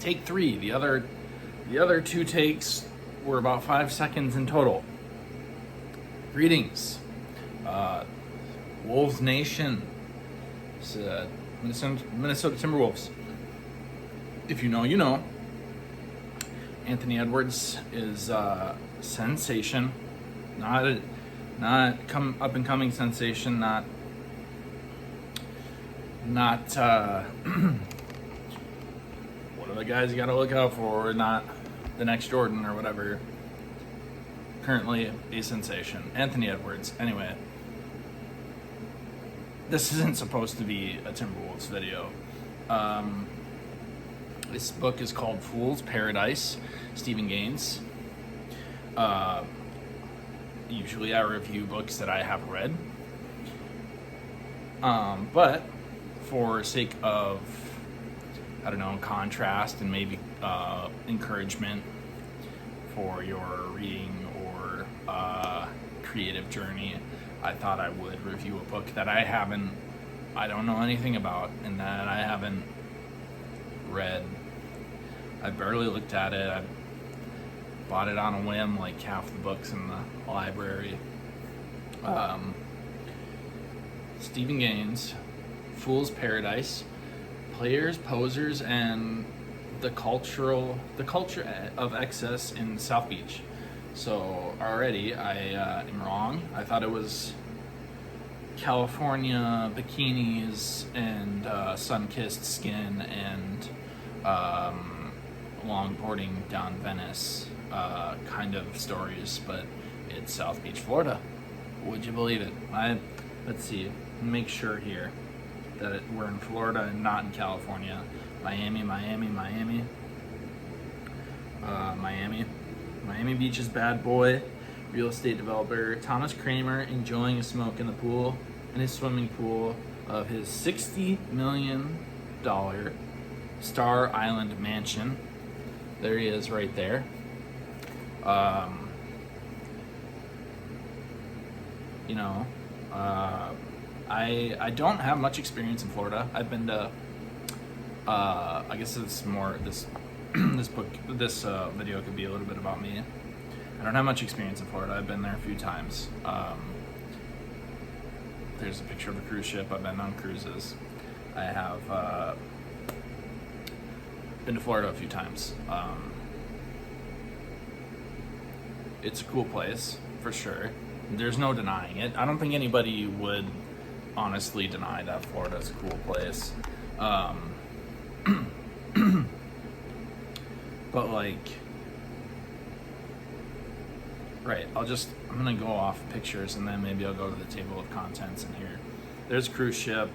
take 3. The other 2 takes were about 5 seconds in total. Greetings, Wolves Nation. It's, Minnesota Timberwolves. If you know, you know. Anthony Edwards is a sensation, not up and coming sensation, not one of the guys you got to look out for, not the next Jordan or whatever. Currently a sensation, Anthony Edwards. Anyway, this isn't supposed to be a Timberwolves video. This book is called Fool's Paradise, Stephen Gaines. Usually I review books that I have read. But for sake of, I don't know, contrast and maybe encouragement for your reading or creative journey, I thought I would review a book that I don't know anything about and that I haven't read. I barely looked at it. I bought it on a whim, like half the books in the library. Stephen Gaines, Fool's Paradise, Players, Posers, and the culture of excess in South Beach. So already I am wrong. I thought it was California bikinis and sun-kissed skin and longboarding down Venice kind of stories, but it's South Beach, Florida. Would you believe it? Let's see, make sure here that we're in Florida and not in California. Miami Beach's bad boy, real estate developer Thomas Kramer enjoying a smoke in the pool, in his swimming pool of his $60 million Star Island mansion. There he is right there. I don't have much experience in Florida. I've been to, I guess it's more, this video could be a little bit about me. I don't have much experience in Florida. I've been there a few times. There's a picture of a cruise ship. I've been on cruises. I have been to Florida a few times. It's a cool place, for sure. There's no denying it. I don't think anybody would honestly deny that Florida's a cool place. But like, right, I'm gonna go off pictures and then maybe I'll go to the table of contents in here. There's a cruise ship.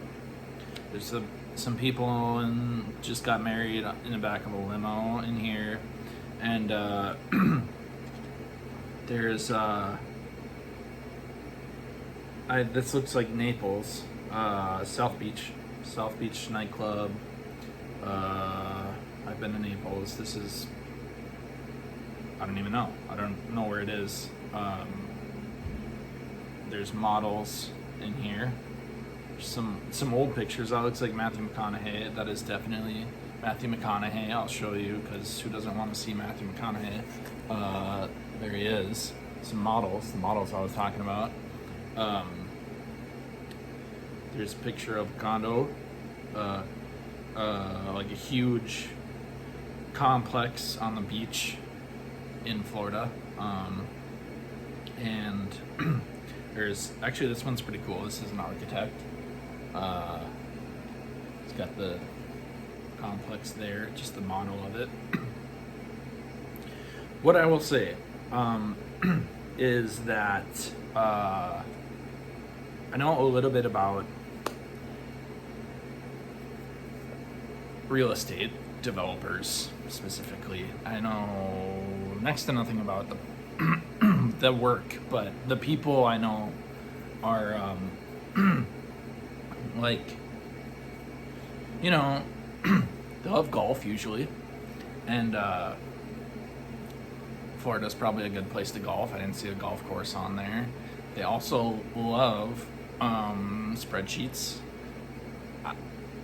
There's some people and just got married in the back of a limo in here. And there's this looks like Naples, South Beach nightclub. I've been to Naples. This is, I don't even know. I don't know where it is. There's models in here. Some old pictures. That looks like Matthew McConaughey. That is definitely Matthew McConaughey. I'll show you, because who doesn't want to see Matthew McConaughey? There he is. Some models. The models I was talking about. There's a picture of a condo, like a huge complex on the beach in Florida. And there's actually, this one's pretty cool. This is an architect. It's got the complex there, just the model of it. What I will say is that I know a little bit about real estate developers specifically. I know next to nothing about the work, but the people I know are like, they love golf usually, and Florida's probably a good place to golf. I didn't see a golf course on there. They also love spreadsheets.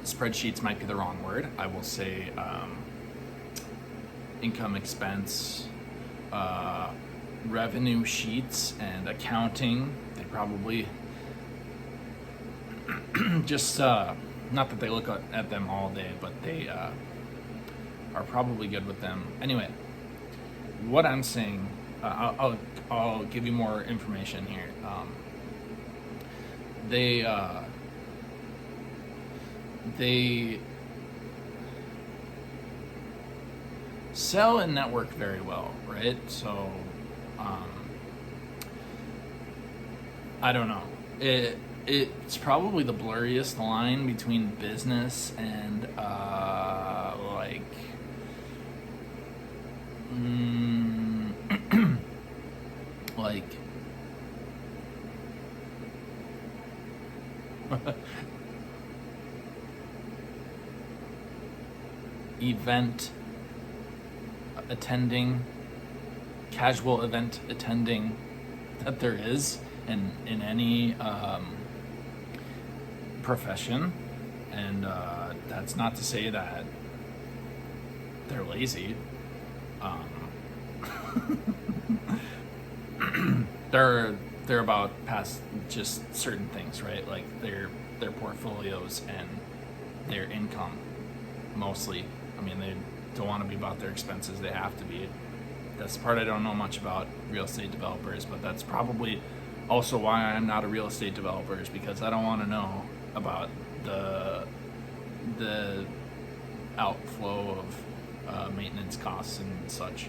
Spreadsheets might be the wrong word. I will say income expense, revenue sheets and accounting. They probably just, not that they look at them all day, but they are probably good with them. Anyway, what I'm saying, I'll give you more information here. They sell and network very well, right? So, I don't know. It's probably the blurriest line between business and like event attending, casual event attending that there is in any profession. And that's not to say that they're lazy. They're about past just certain things, right? Like their portfolios and their income mostly. I mean, they don't want to be about their expenses. They have to be. That's the part I don't know much about real estate developers, but that's probably also why I'm not a real estate developer, is because I don't want to know about the outflow of maintenance costs and such.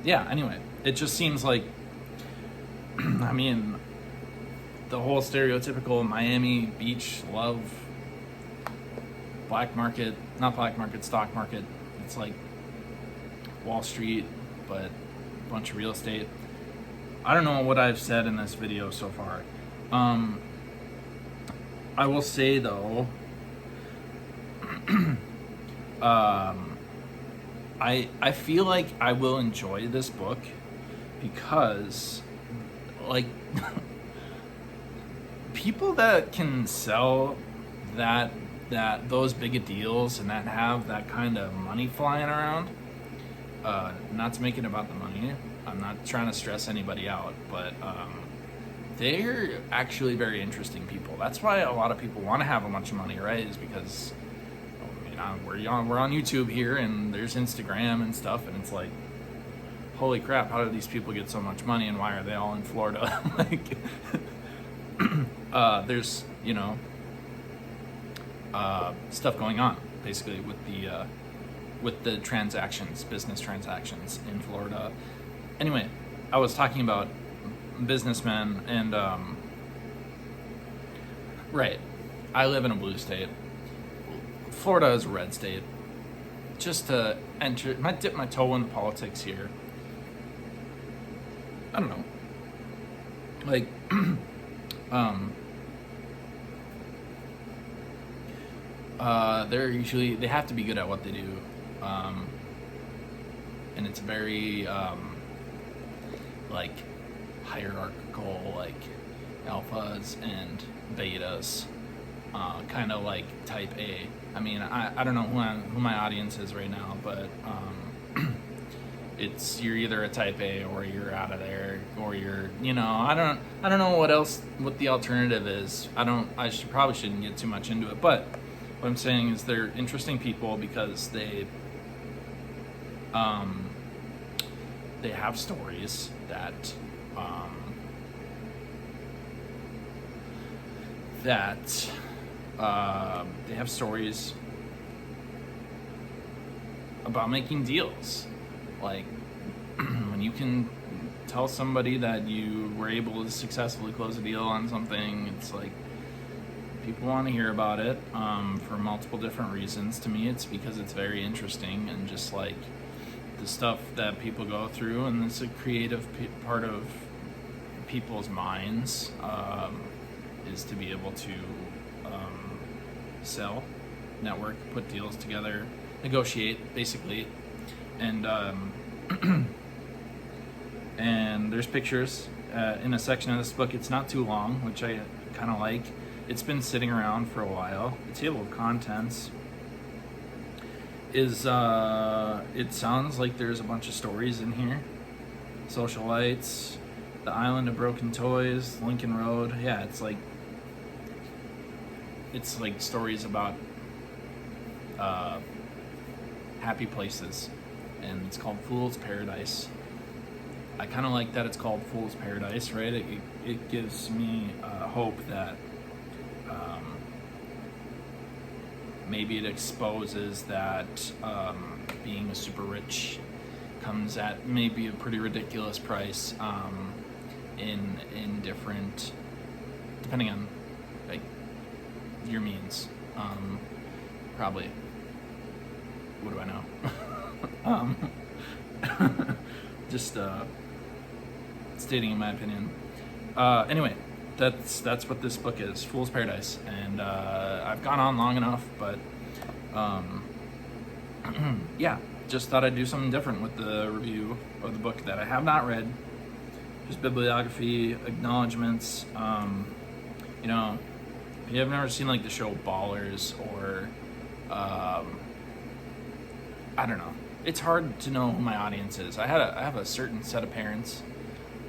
Yeah, anyway, it just seems like, I mean, the whole stereotypical Miami Beach love, stock market. It's like Wall Street, but a bunch of real estate. I don't know what I've said in this video so far. I will say though, I feel like I will enjoy this book because, like, people that can sell those big deals and that have that kind of money flying around, not to make it about the money, I'm not trying to stress anybody out, but they're actually very interesting people. That's why a lot of people want to have a bunch of money, right? Is because, we're on YouTube here, and there's Instagram and stuff, and it's like, holy crap, how do these people get so much money, and why are they all in Florida? Like, there's stuff going on basically with the transactions, business transactions in Florida. Anyway, I was talking about businessmen and right. I live in a blue state. Florida is a red state. Just to might dip my toe in the politics here. I don't know. Like, they have to be good at what they do, and it's very like hierarchical, like alphas and betas, kind of like type A. I mean, I don't know who my audience is right now, but it's, you're either a type A or you're out of there, or you're, I don't know what the alternative is. I probably shouldn't get too much into it, but what I'm saying is they're interesting people because they have stories that they have stories about making deals. Like, when you can tell somebody that you were able to successfully close a deal on something, it's like, people want to hear about it for multiple different reasons. To me, it's because it's very interesting, and just like the stuff that people go through, and it's a creative part of people's minds, is to be able to sell, network, put deals together, negotiate, basically. And and there's pictures in a section of this book. It's not too long, which I kind of like. It's been sitting around for a while. The table of contents is it sounds like there's a bunch of stories in here. Socialites, The Island of Broken Toys, Lincoln Road. Yeah, it's like stories about happy places, and it's called Fool's Paradise. I kind of like that it's called Fool's Paradise, right? It gives me hope that maybe it exposes that being a super rich comes at maybe a pretty ridiculous price in different, depending on like your means. Probably. What do I know? Just stating in my opinion. Anyway, that's what this book is, Fool's Paradise, and I've gone on long enough, but yeah, just thought I'd do something different with the review of the book that I have not read. Just bibliography, acknowledgments. You know, if you have never seen like the show Ballers, or I don't know, it's hard to know who my audience is. I have a certain set of parents,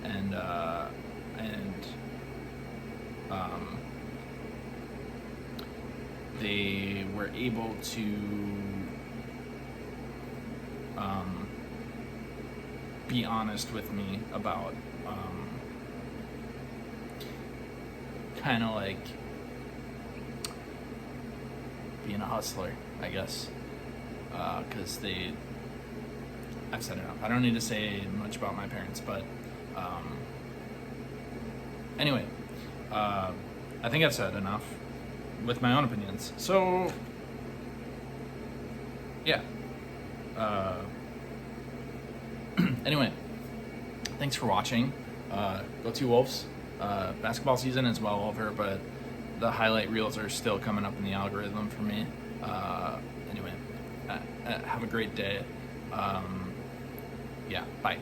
and they were able to be honest with me about kind of like being a hustler, I guess, because I've said enough. I don't need to say much about my parents, but anyway, I think I've said enough with my own opinions. So, yeah. Anyway, thanks for watching. Go Two Wolves. Basketball season is well over, but the highlight reels are still coming up in the algorithm for me. Anyway, have a great day. Yeah, bye.